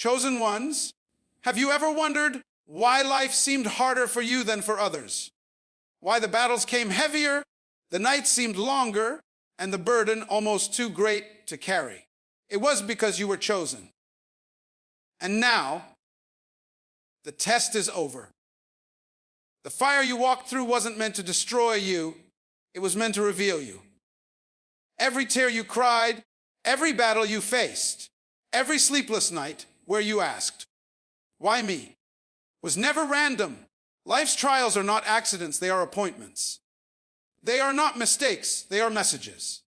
Chosen ones, have you ever wondered why life seemed harder for you than for others? Why the battles came heavier, the nights seemed longer, and the burden almost too great to carry? It was because you were chosen. And now, the test is over. The fire you walked through wasn't meant to destroy you, it was meant to reveal you. Every tear you cried, every battle you faced, every sleepless night where you asked, "Why me?" was never random. Life's trials are not accidents, they are appointments. They are not mistakes, they are messages.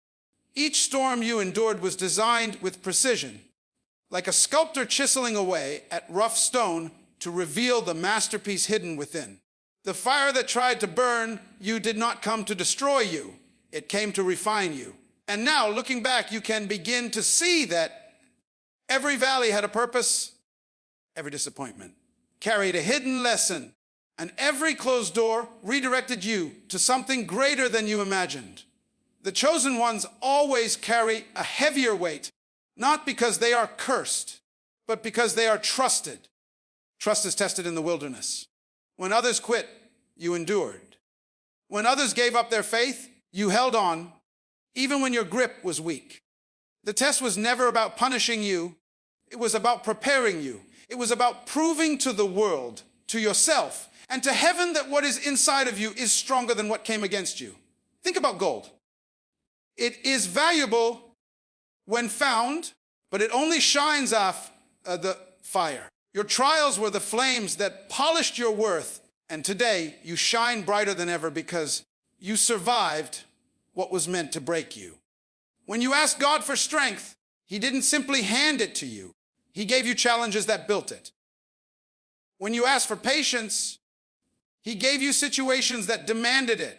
Each storm you endured was designed with precision, like a sculptor chiseling away at rough stone to reveal the masterpiece hidden within. The fire that tried to burn you did not come to destroy you, it came to refine you. And now, looking back, you can begin to see that every valley had a purpose, every disappointment carried a hidden lesson, and every closed door redirected you to something greater than you imagined. The chosen ones always carry a heavier weight, not because they are cursed, but because they are trusted. Trust is tested in the wilderness. When others quit, you endured. When others gave up their faith, you held on, even when your grip was weak. The test was never about punishing you. It was about preparing you. It was about proving to the world, to yourself, and to heaven that what is inside of you is stronger than what came against you. Think about gold. It is valuable when found, but it only shines off the fire. Your trials were the flames that polished your worth, and today you shine brighter than ever because you survived what was meant to break you. When you asked God for strength, He didn't simply hand it to you. He gave you challenges that built it. When you asked for patience, He gave you situations that demanded it.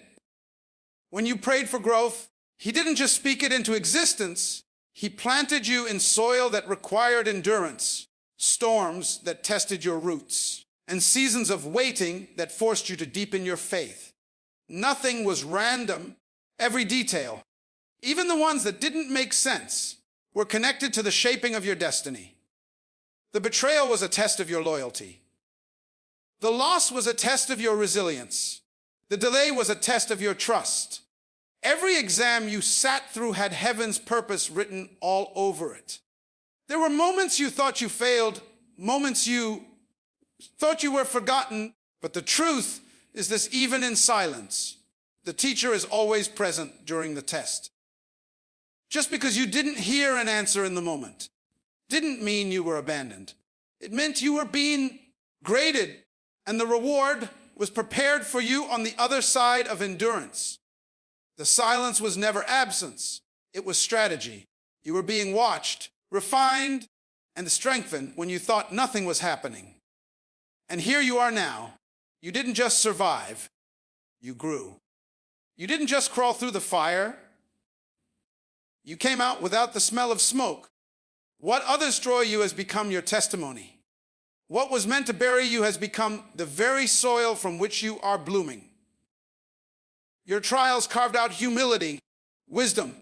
When you prayed for growth, He didn't just speak it into existence, He planted you in soil that required endurance, storms that tested your roots, and seasons of waiting that forced you to deepen your faith. Nothing was random. Every detail, even the ones that didn't make sense, were connected to the shaping of your destiny. The betrayal was a test of your loyalty. The loss was a test of your resilience. The delay was a test of your trust. Every exam you sat through had heaven's purpose written all over it. There were moments you thought you failed, moments you thought you were forgotten, but the truth is this: even in silence, the teacher is always present during the test. Just because you didn't hear an answer in the moment didn't mean you were abandoned. It meant you were being graded, and the reward was prepared for you on the other side of endurance. The silence was never absence, it was strategy. You were being watched, refined, and strengthened when you thought nothing was happening. And here you are now. You didn't just survive, you grew. You didn't just crawl through the fire. You came out without the smell of smoke. What others destroy you has become your testimony. What was meant to bury you has become the very soil from which you are blooming. Your trials carved out humility, wisdom,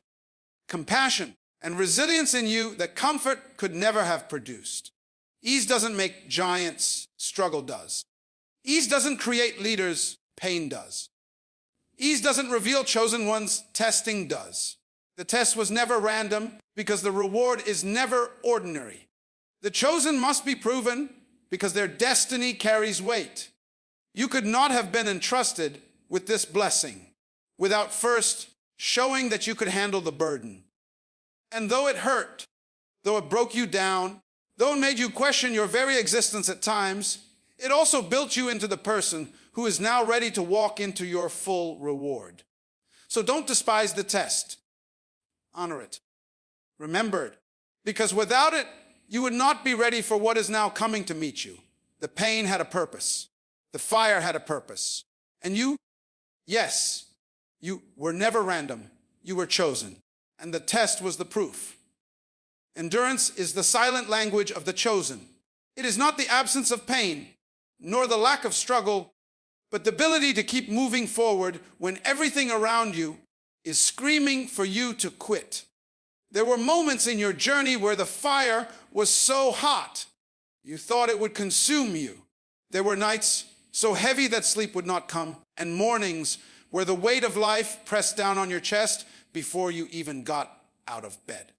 compassion, and resilience in you that comfort could never have produced. Ease doesn't make giants, struggle does. Ease doesn't create leaders, pain does. Ease doesn't reveal chosen ones, testing does. The test was never random because the reward is never ordinary. The chosen must be proven because their destiny carries weight. You could not have been entrusted with this blessing without first showing that you could handle the burden. And though it hurt, though it broke you down, though it made you question your very existence at times, it also built you into the person who is now ready to walk into your full reward. So don't despise the test. Honor it. Remember it. Because without it, you would not be ready for what is now coming to meet you. The pain had a purpose. The fire had a purpose. And you, yes, you were never random. You were chosen. And the test was the proof. Endurance is the silent language of the chosen. It is not the absence of pain, nor the lack of struggle, but the ability to keep moving forward when everything around you is screaming for you to quit. There were moments in your journey where the fire was so hot You thought it would consume you. There were nights so heavy that sleep would not come, and mornings where the weight of life pressed down on your chest before you even got out of bed.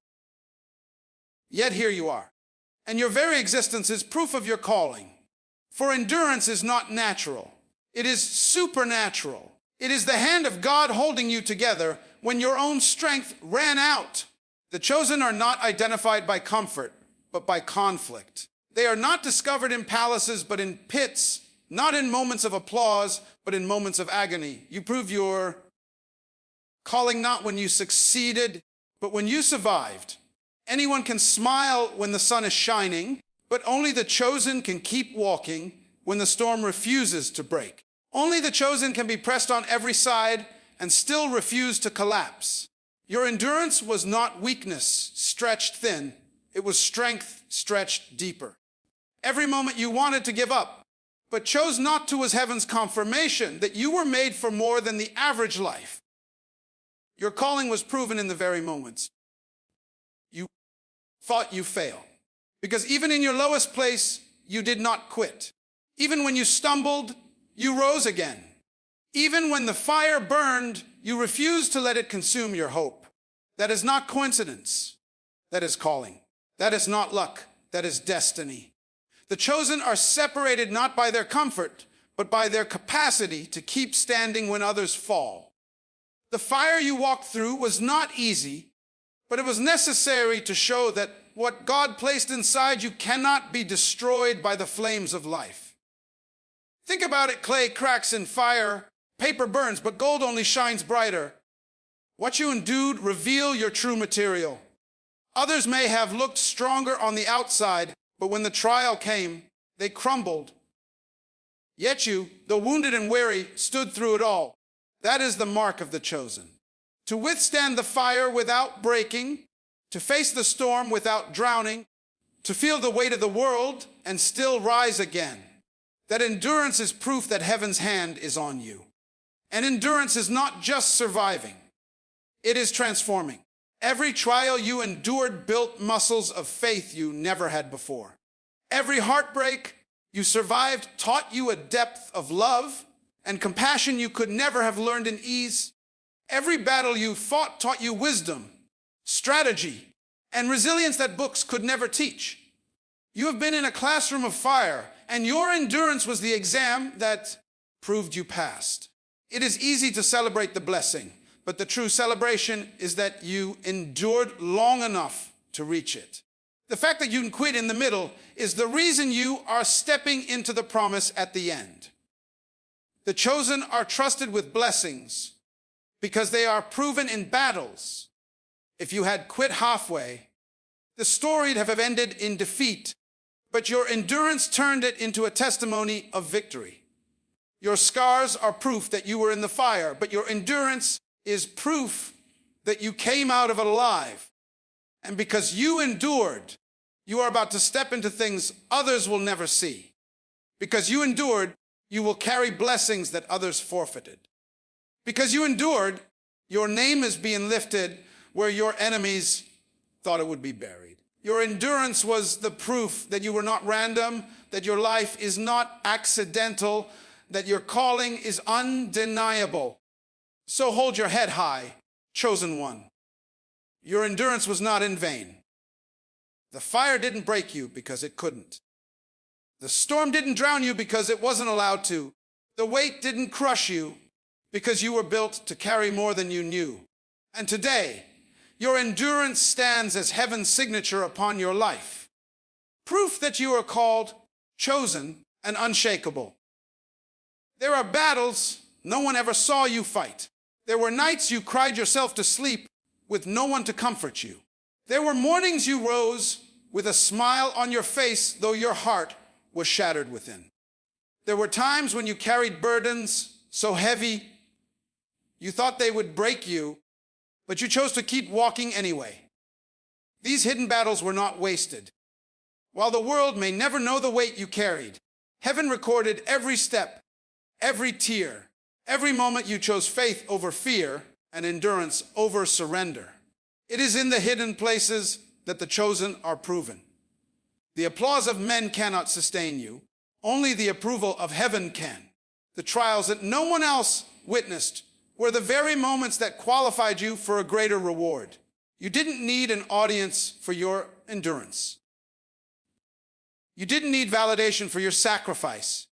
Yet here you are, and your very existence is proof of your calling. For endurance is not natural. It is supernatural. It is the hand of God holding you together when your own strength ran out. The chosen are not identified by comfort, but by conflict. They are not discovered in palaces, but in pits, not in moments of applause, but in moments of agony. You prove your calling not when you succeeded, but when you survived. Anyone can smile when the sun is shining, but only the chosen can keep walking when the storm refuses to break. Only the chosen can be pressed on every side and still refuse to collapse. Your endurance was not weakness stretched thin. It was strength stretched deeper. Every moment you wanted to give up, but chose not to, was heaven's confirmation that you were made for more than the average life. Your calling was proven in the very moments you thought you failed. Because even in your lowest place, you did not quit. Even when you stumbled, you rose again. Even when the fire burned, you refused to let it consume your hope. That is not coincidence. That is calling. That is not luck. That is destiny. The chosen are separated not by their comfort, but by their capacity to keep standing when others fall. The fire you walked through was not easy, but it was necessary to show that what God placed inside you cannot be destroyed by the flames of life. Think about it: clay cracks in fire, paper burns, but gold only shines brighter. What you endured reveal your true material. Others may have looked stronger on the outside, but when the trial came, they crumbled. Yet you, though wounded and weary, stood through it all. That is the mark of the chosen. To withstand the fire without breaking, to face the storm without drowning, to feel the weight of the world and still rise again. That endurance is proof that heaven's hand is on you. And endurance is not just surviving. It is transforming. Every trial you endured built muscles of faith you never had before. Every heartbreak you survived taught you a depth of love and compassion you could never have learned in ease. Every battle you fought taught you wisdom, strategy, and resilience that books could never teach. You have been in a classroom of fire, and your endurance was the exam that proved you passed. It is easy to celebrate the blessing, but the true celebration is that you endured long enough to reach it. The fact that you can quit in the middle is the reason you are stepping into the promise at the end. The chosen are trusted with blessings because they are proven in battles. If you had quit halfway, the story'd have ended in defeat, but your endurance turned it into a testimony of victory. Your scars are proof that you were in the fire, but your endurance is proof that you came out of it alive. And because you endured, you are about to step into things others will never see. Because you endured, you will carry blessings that others forfeited. Because you endured, your name is being lifted where your enemies thought it would be buried. Your endurance was the proof that you were not random, that your life is not accidental, that your calling is undeniable. So hold your head high, chosen one. Your endurance was not in vain. The fire didn't break you because it couldn't. The storm didn't drown you because it wasn't allowed to. The weight didn't crush you because you were built to carry more than you knew. And today, your endurance stands as heaven's signature upon your life. Proof that you are called, chosen, and unshakable. There are battles no one ever saw you fight. There were nights you cried yourself to sleep with no one to comfort you. There were mornings you rose with a smile on your face, though your heart was shattered within. There were times when you carried burdens so heavy you thought they would break you, but you chose to keep walking anyway. These hidden battles were not wasted. While the world may never know the weight you carried, heaven recorded every step, every tear, every moment you chose faith over fear and endurance over surrender. It is in the hidden places that the chosen are proven. The applause of men cannot sustain you. Only the approval of heaven can. The trials that no one else witnessed were the very moments that qualified you for a greater reward. You didn't need an audience for your endurance. You didn't need validation for your sacrifice.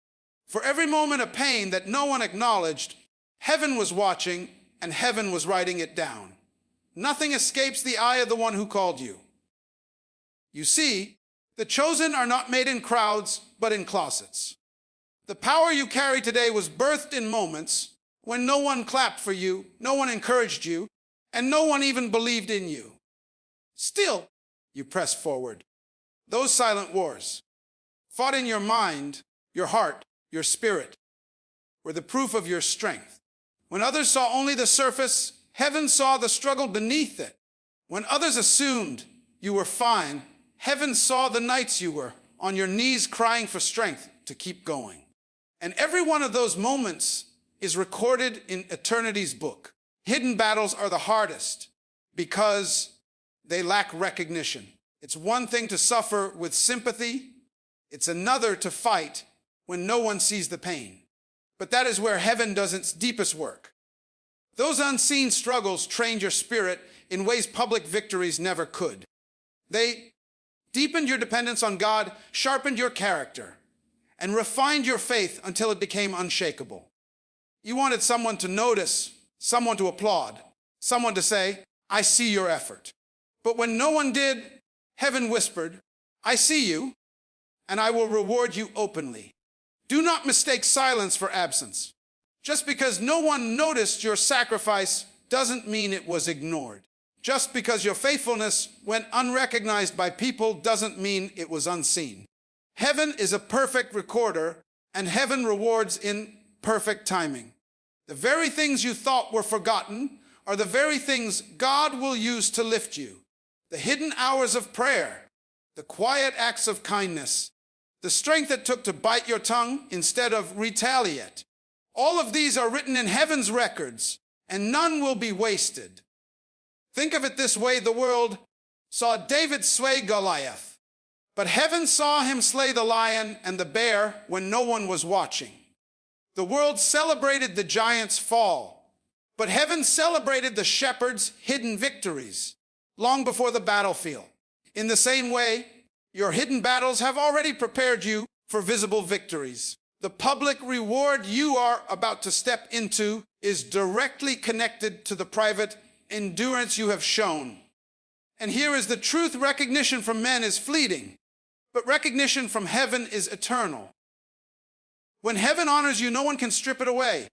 For every moment of pain that no one acknowledged, heaven was watching and heaven was writing it down. Nothing escapes the eye of the one who called you. You see, the chosen are not made in crowds, but in closets. The power you carry today was birthed in moments when no one clapped for you, no one encouraged you, and no one even believed in you. Still, you press forward. Those silent wars, fought in your mind, your heart, your spirit, were the proof of your strength. When others saw only the surface, heaven saw the struggle beneath it. When others assumed you were fine, heaven saw the nights you were on your knees crying for strength to keep going. And every one of those moments is recorded in eternity's book. Hidden battles are the hardest because they lack recognition. It's one thing to suffer with sympathy. It's another to fight when no one sees the pain. But that is where heaven does its deepest work. Those unseen struggles trained your spirit in ways public victories never could. They deepened your dependence on God, sharpened your character, and refined your faith until it became unshakable. You wanted someone to notice, someone to applaud, someone to say, "I see your effort." But when no one did, heaven whispered, "I see you, and I will reward you openly." Do not mistake silence for absence. Just because no one noticed your sacrifice doesn't mean it was ignored. Just because your faithfulness went unrecognized by people doesn't mean it was unseen. Heaven is a perfect recorder, and heaven rewards in perfect timing. The very things you thought were forgotten are the very things God will use to lift you. The hidden hours of prayer, the quiet acts of kindness, the strength it took to bite your tongue instead of retaliate. All of these are written in heaven's records, and none will be wasted. Think of it this way: the world saw David slay Goliath, but heaven saw him slay the lion and the bear when no one was watching. The world celebrated the giant's fall, but heaven celebrated the shepherd's hidden victories long before the battlefield. In the same way, your hidden battles have already prepared you for visible victories. The public reward you are about to step into is directly connected to the private endurance you have shown. And here is the truth: recognition from men is fleeting, but recognition from heaven is eternal. When heaven honors you, no one can strip it away.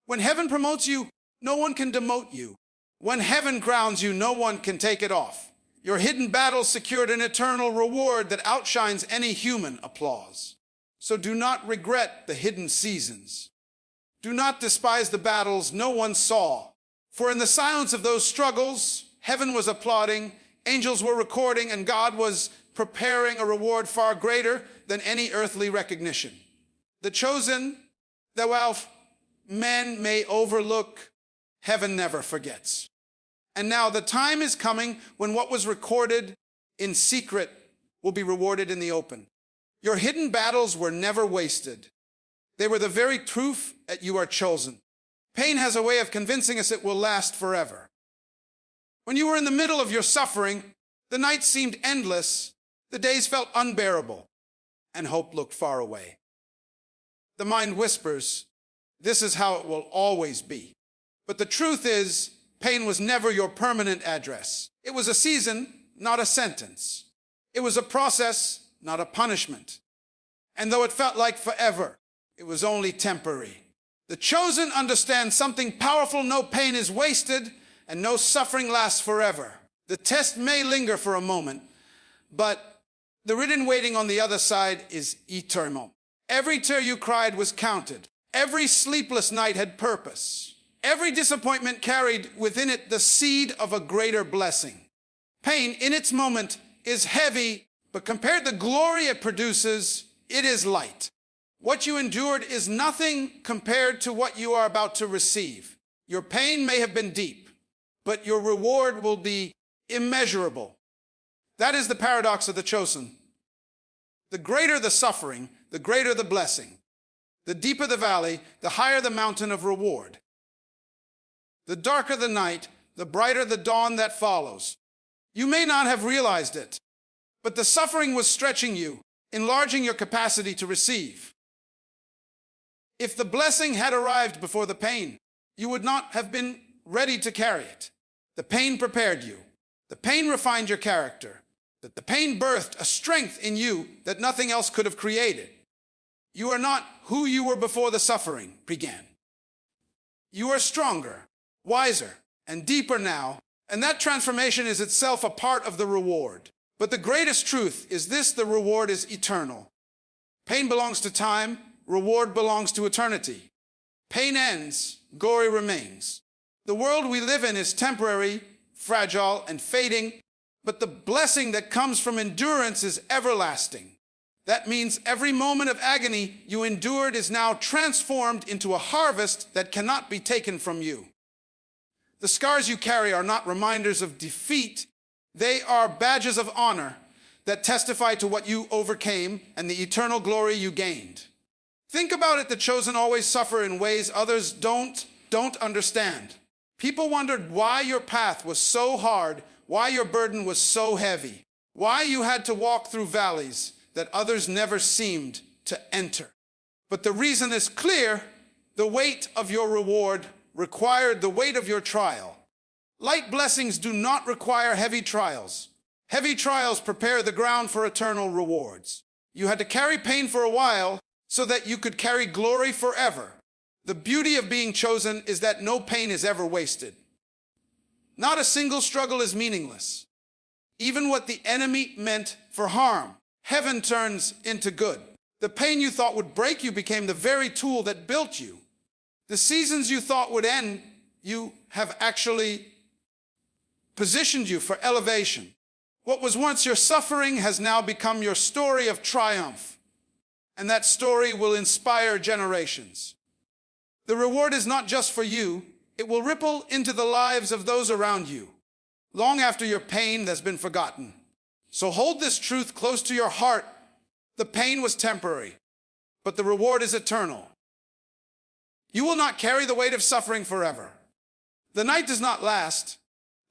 When heaven promotes you, no one can demote you. When heaven crowns you, no one can take it off. Your hidden battle secured an eternal reward that outshines any human applause. So do not regret the hidden seasons. Do not despise the battles no one saw. For in the silence of those struggles, heaven was applauding, angels were recording, and God was preparing a reward far greater than any earthly recognition. The chosen, that while men may overlook, heaven never forgets. And now the time is coming when what was recorded in secret will be rewarded in the open. Your hidden battles were never wasted. They were the very proof that you are chosen. Pain has a way of convincing us it will last forever. When you were in the middle of your suffering, the nights seemed endless, the days felt unbearable, and hope looked far away. The mind whispers, "This is how it will always be." But the truth is, pain was never your permanent address. It was a season, not a sentence. It was a process, not a punishment. And though it felt like forever, it was only temporary. The chosen understand something powerful: no pain is wasted, and no suffering lasts forever. The test may linger for a moment, but the written waiting on the other side is eternal. Every tear you cried was counted. Every sleepless night had purpose. Every disappointment carried within it the seed of a greater blessing. Pain, in its moment, is heavy, but compared to the glory it produces, it is light. What you endured is nothing compared to what you are about to receive. Your pain may have been deep, but your reward will be immeasurable. That is the paradox of the chosen. The greater the suffering, the greater the blessing. The deeper the valley, the higher the mountain of reward. The darker the night, the brighter the dawn that follows. You may not have realized it, but the suffering was stretching you, enlarging your capacity to receive. If the blessing had arrived before the pain, you would not have been ready to carry it. The pain prepared you. The pain refined your character. That the pain birthed a strength in you that nothing else could have created. You are not who you were before the suffering began. You are stronger, wiser, and deeper now, and that transformation is itself a part of the reward. But the greatest truth is this: the reward is eternal. Pain belongs to time, reward belongs to eternity. Pain ends, glory remains. The world we live in is temporary, fragile, and fading, but the blessing that comes from endurance is everlasting. That means every moment of agony you endured is now transformed into a harvest that cannot be taken from you. The scars you carry are not reminders of defeat. They are badges of honor that testify to what you overcame and the eternal glory you gained. Think about it: the chosen always suffer in ways others don't understand. People wondered why your path was so hard, why your burden was so heavy, why you had to walk through valleys that others never seemed to enter. But the reason is clear: the weight of your reward required the weight of your trial. Light blessings do not require heavy trials. Heavy trials prepare the ground for eternal rewards. You had to carry pain for a while so that you could carry glory forever. The beauty of being chosen is that no pain is ever wasted. Not a single struggle is meaningless. Even what the enemy meant for harm, heaven turns into good. The pain you thought would break you became the very tool that built you. The seasons you thought would end you have actually positioned you for elevation. What was once your suffering has now become your story of triumph, and that story will inspire generations. The reward is not just for you. It will ripple into the lives of those around you, long after your pain has been forgotten. So hold this truth close to your heart. The pain was temporary, but the reward is eternal. You will not carry the weight of suffering forever. The night does not last.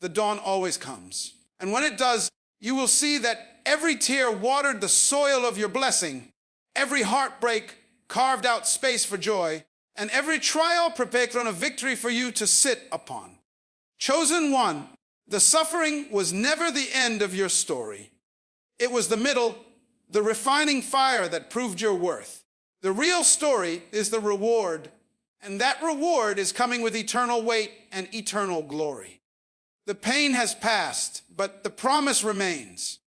The dawn always comes. And when it does, you will see that every tear watered the soil of your blessing, every heartbreak carved out space for joy, and every trial prepared a victory for you to sit upon. Chosen one, the suffering was never the end of your story. It was the middle, the refining fire that proved your worth. The real story is the reward, and that reward is coming with eternal weight and eternal glory. The pain has passed, but the promise remains.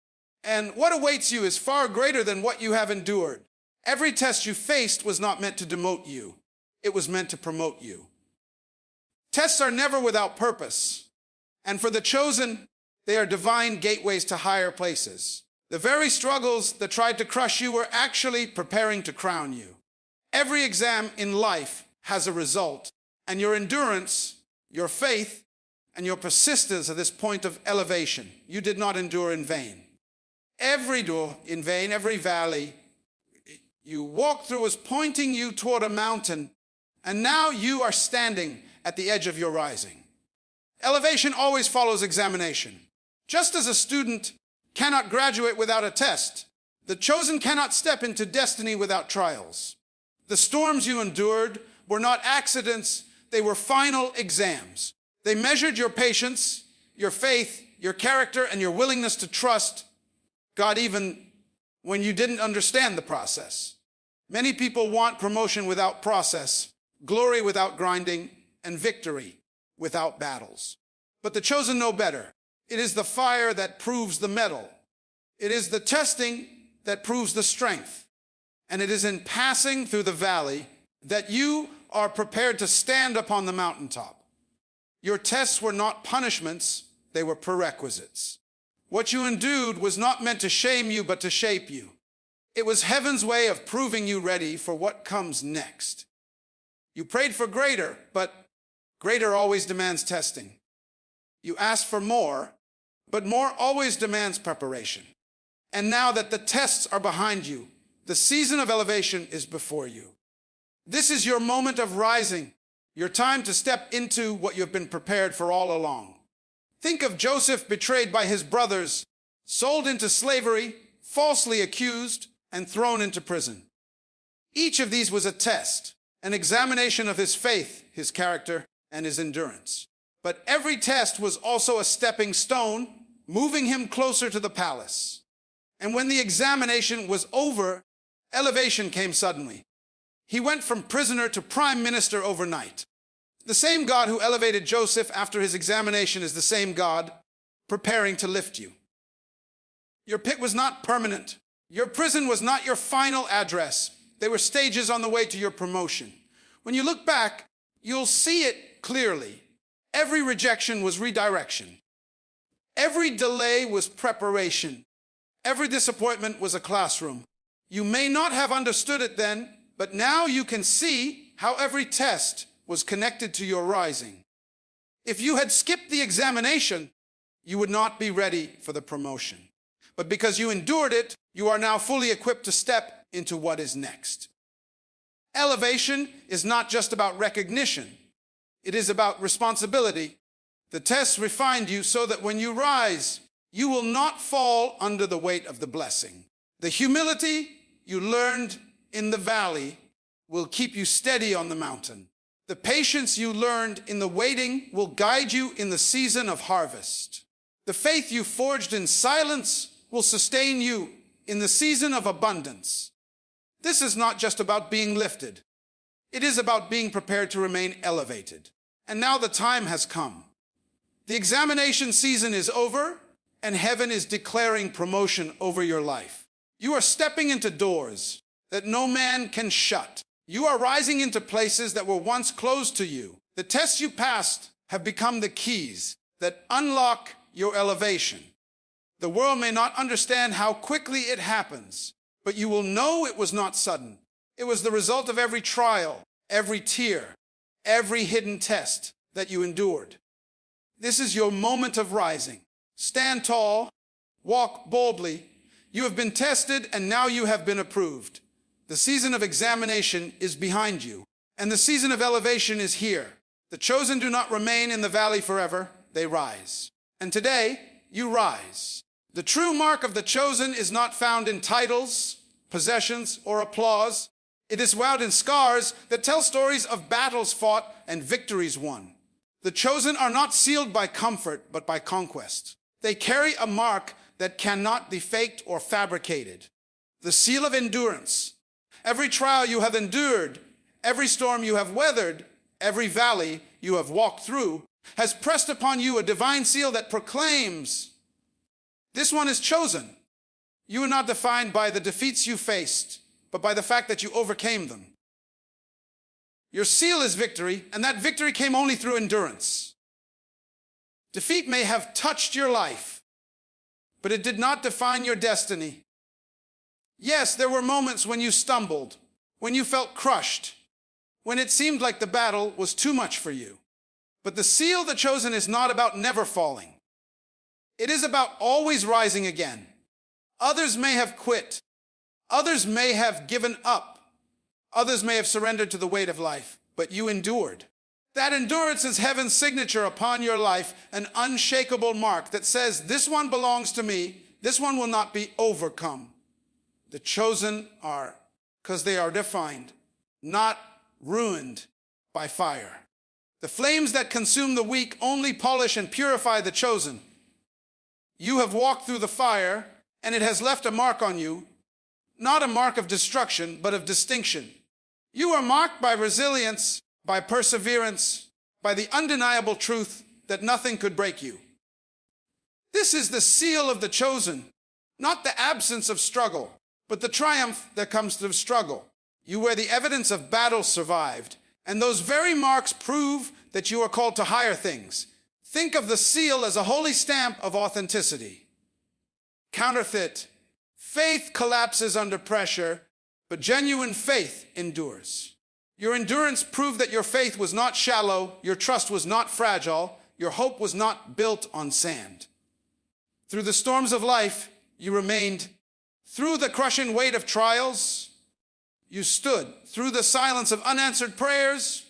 And what awaits you is far greater than what you have endured. Every test you faced was not meant to demote you. It was meant to promote you. Tests are never without purpose. And for the chosen, they are divine gateways to higher places. The very struggles that tried to crush you were actually preparing to crown you. Every exam in life has a result, and your endurance, your faith, and your persistence at this point of elevation, you did not endure in vain. Every door in vain, every valley you walked through was pointing you toward a mountain, and now you are standing at the edge of your rising. Elevation always follows examination. Just as a student cannot graduate without a test, the chosen cannot step into destiny without trials. The storms you endured were not accidents, they were final exams. They measured your patience, your faith, your character, and your willingness to trust God even when you didn't understand the process. Many people want promotion without process, glory without grinding, and victory without battles. But the chosen know better. It is the fire that proves the metal. It is the testing that proves the strength. And it is in passing through the valley that you are prepared to stand upon the mountaintop. Your tests were not punishments, they were prerequisites. What you endured was not meant to shame you, but to shape you. It was heaven's way of proving you ready for what comes next. You prayed for greater, but greater always demands testing. You asked for more, but more always demands preparation. And now that the tests are behind you, the season of elevation is before you. This is your moment of rising, your time to step into what you've been prepared for all along. Think of Joseph betrayed by his brothers, sold into slavery, falsely accused, and thrown into prison. Each of these was a test, an examination of his faith, his character, and his endurance. But every test was also a stepping stone, moving him closer to the palace. And when the examination was over, elevation came suddenly. He went from prisoner to prime minister overnight. The same God who elevated Joseph after his examination is the same God preparing to lift you. Your pit was not permanent. Your prison was not your final address. They were stages on the way to your promotion. When you look back, you'll see it clearly. Every rejection was redirection. Every delay was preparation. Every disappointment was a classroom. You may not have understood it then, but now you can see how every test was connected to your rising. If you had skipped the examination, you would not be ready for the promotion. But because you endured it, you are now fully equipped to step into what is next. Elevation is not just about recognition. It is about responsibility. The tests refined you so that when you rise, you will not fall under the weight of the blessing. The humility you learned in the valley will keep you steady on the mountain. The patience you learned in the waiting will guide you in the season of harvest. The faith you forged in silence will sustain you in the season of abundance. This is not just about being lifted. It is about being prepared to remain elevated. And now the time has come. The examination season is over, and heaven is declaring promotion over your life. You are stepping into doors that no man can shut. You are rising into places that were once closed to you. The tests you passed have become the keys that unlock your elevation. The world may not understand how quickly it happens, but you will know it was not sudden. It was the result of every trial, every tear, every hidden test that you endured. This is your moment of rising. Stand tall, walk boldly. You have been tested, and now you have been approved. The season of examination is behind you, and the season of elevation is here. The chosen do not remain in the valley forever, they rise. And today, you rise. The true mark of the chosen is not found in titles, possessions, or applause. It is found in scars that tell stories of battles fought and victories won. The chosen are not sealed by comfort, but by conquest. They carry a mark that cannot be faked or fabricated. The seal of endurance. Every trial you have endured, every storm you have weathered, every valley you have walked through, has pressed upon you a divine seal that proclaims, this one is chosen. You are not defined by the defeats you faced, but by the fact that you overcame them. Your seal is victory, and that victory came only through endurance. Defeat may have touched your life, but it did not define your destiny. Yes, there were moments when you stumbled, when you felt crushed, when it seemed like the battle was too much for you. But the seal of the chosen is not about never falling. It is about always rising again. Others may have quit. Others may have given up. Others may have surrendered to the weight of life, but you endured. That endurance is heaven's signature upon your life, an unshakable mark that says, this one belongs to me. This one will not be overcome. The chosen are, because they are defined, not ruined by fire. The flames that consume the weak only polish and purify the chosen. You have walked through the fire, and it has left a mark on you, not a mark of destruction, but of distinction. You are marked by resilience, by perseverance, by the undeniable truth that nothing could break you. This is the seal of the chosen, not the absence of struggle, but the triumph that comes through struggle. You wear the evidence of battles survived, and those very marks prove that you are called to higher things. Think of the seal as a holy stamp of authenticity. Counterfeit. Faith collapses under pressure, but genuine faith endures. Your endurance proved that your faith was not shallow, your trust was not fragile, your hope was not built on sand. Through the storms of life, you remained Through the crushing weight of trials, you stood. Through the silence of unanswered prayers,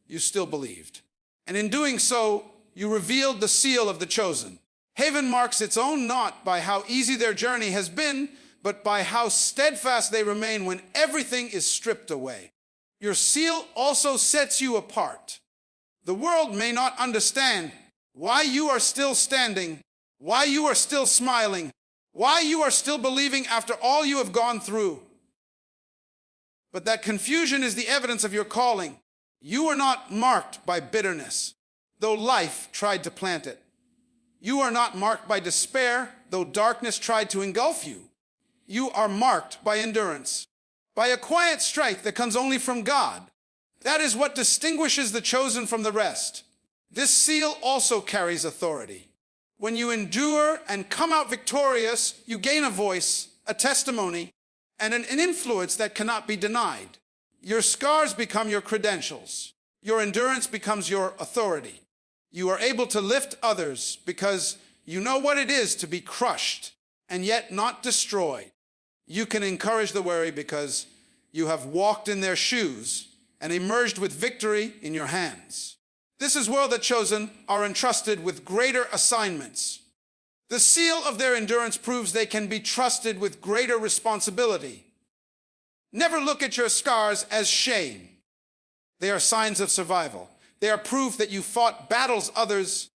you still believed. And in doing so, you revealed the seal of the chosen. Heaven marks its own not by how easy their journey has been, but by how steadfast they remain when everything is stripped away. Your seal also sets you apart. The world may not understand why you are still standing, why you are still smiling, why you are still believing after all you have gone through. But that confusion is the evidence of your calling. You are not marked by bitterness, though life tried to plant it. You are not marked by despair, though darkness tried to engulf you. You are marked by endurance, by a quiet strength that comes only from God. That is what distinguishes the chosen from the rest. This seal also carries authority. When you endure and come out victorious, you gain a voice, a testimony, and an influence that cannot be denied. Your scars become your credentials. Your endurance becomes your authority. You are able to lift others because you know what it is to be crushed and yet not destroyed. You can encourage the weary because you have walked in their shoes and emerged with victory in your hands. This is where the chosen are entrusted with greater assignments. The seal of their endurance proves they can be trusted with greater responsibility. Never look at your scars as shame. They are signs of survival. They are proof that you fought battles others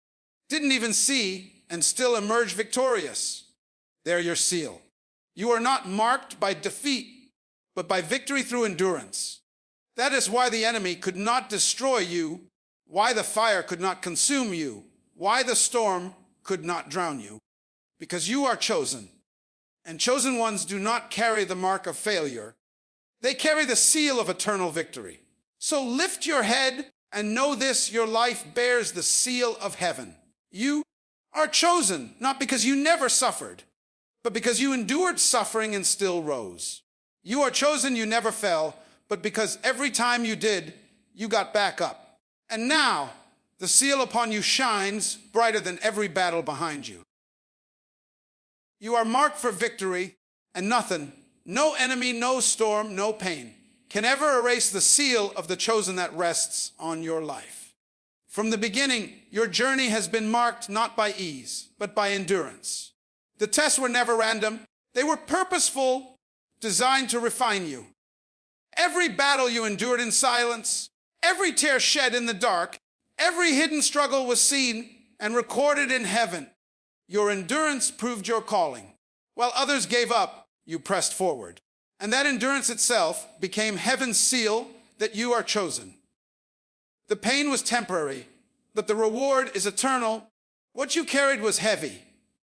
didn't even see and still emerged victorious. They're your seal. You are not marked by defeat, but by victory through endurance. That is why the enemy could not destroy you, why the fire could not consume you, why the storm could not drown you. Because you are chosen, and chosen ones do not carry the mark of failure. They carry the seal of eternal victory. So lift your head and know this, your life bears the seal of heaven. You are chosen, not because you never suffered, but because you endured suffering and still rose. You are chosen, you never fell, but because every time you did, you got back up. And now, the seal upon you shines brighter than every battle behind you. You are marked for victory, and nothing, no enemy, no storm, no pain, can ever erase the seal of the chosen that rests on your life. From the beginning, your journey has been marked not by ease, but by endurance. The tests were never random. They were purposeful, designed to refine you. Every battle you endured in silence, every tear shed in the dark, every hidden struggle was seen and recorded in heaven. Your endurance proved your calling. While others gave up, you pressed forward. And that endurance itself became heaven's seal that you are chosen. The pain was temporary, but the reward is eternal. What you carried was heavy,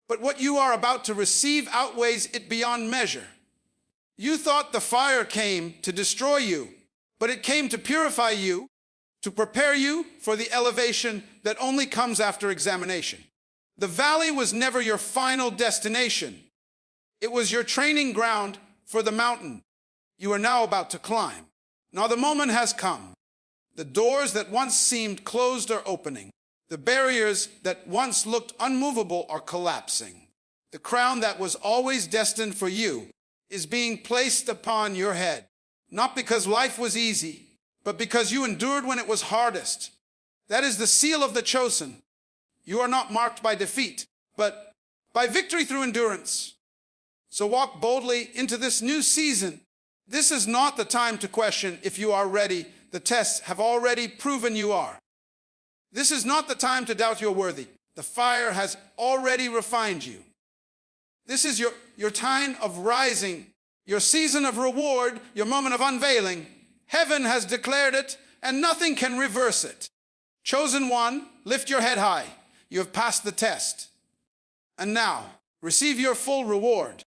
but what you are about to receive outweighs it beyond measure. You thought the fire came to destroy you, but it came to purify you, to prepare you for the elevation that only comes after examination. The valley was never your final destination. It was your training ground for the mountain you are now about to climb. Now the moment has come. The doors that once seemed closed are opening. The barriers that once looked unmovable are collapsing. The crown that was always destined for you is being placed upon your head, not because life was easy, but because you endured when it was hardest. That is the seal of the chosen. You are not marked by defeat, but by victory through endurance. So walk boldly into this new season. This is not the time to question if you are ready. The tests have already proven you are. This is not the time to doubt you're worthy. The fire has already refined you. This is your time of rising, your season of reward, your moment of unveiling. Heaven has declared it, and nothing can reverse it. Chosen one, lift your head high. You have passed the test. And now, receive your full reward.